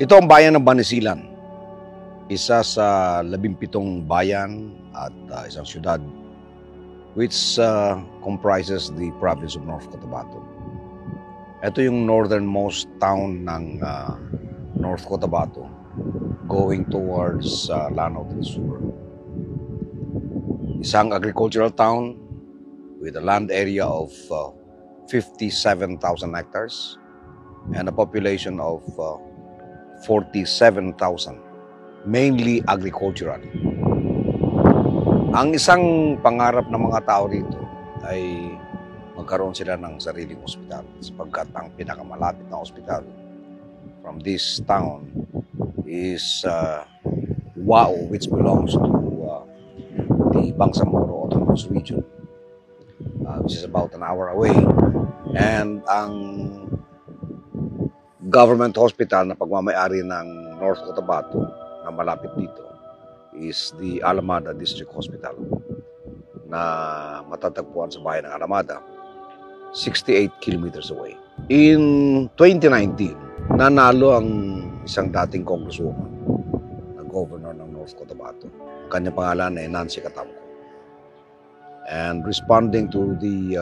Ito ang bayan ng Banisilan, isa sa 17 bayan at isang syudad which comprises the province of North Cotabato. Ito yung northernmost town ng North Cotabato going towards Lanao del Sur. Isang agricultural town with a land area of 57,000 hectares and a population of 47,000, mainly agricultural. Ang isang pangarap ng mga tao rito ay magkaroon sila ng sariling ospital sapagkat ang pinakamalapit na ospital from this town is Wao, which belongs to the Bangsamoro Autonomous Region, which is about an hour away. And ang government hospital na pagmamayari ng North Cotabato na malapit dito is the Alamada District Hospital na matatagpuan sa bayan ng Alamada, 68 kilometers away. In 2019, nanalo ang isang dating congresswoman na governor ng North Cotabato. Ang kanyang pangalan ay Nancy Catamco. And responding to the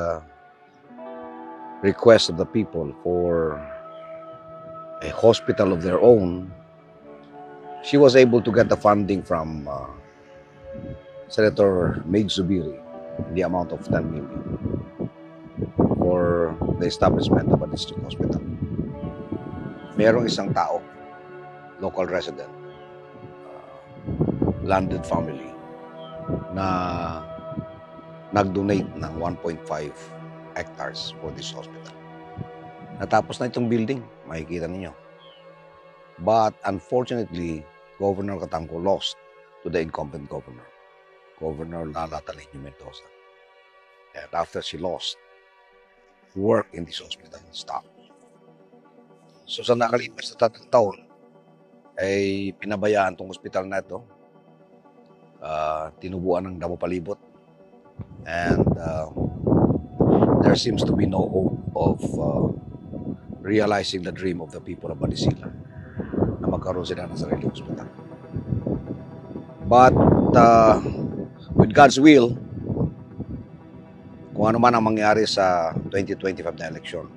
request of the people for a hospital of their own, she was able to get the funding from Senator Mig Zubiri in the amount of 10 million for the establishment of a district hospital. Merong isang tao, local resident, landed family, na nag-donate ng 1.5 hectares for this hospital. Natapos na itong building, makikita ninyo. But unfortunately, Governor Catamco lost to the incumbent governor, Governor Lala Talinio Mendoza. And after she lost, work in this hospital stopped. So sa nakalipas na 3 taon, ay pinabayaan itong hospital na ito. Tinubuan ng damo palibot. And there seems to be no hope of realizing the dream of the people of Banisilan na magkaroon sila ng sariling hospital. But with God's will, kung ano man ang mangyari sa 2025 na eleksyon,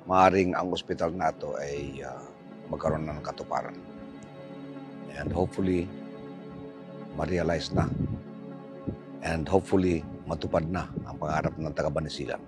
maaaring ang hospital na ito ay magkaroon na ng katuparan. And hopefully, ma-realize na. And hopefully, matupad na ang pangarap ng taga-Banisilan.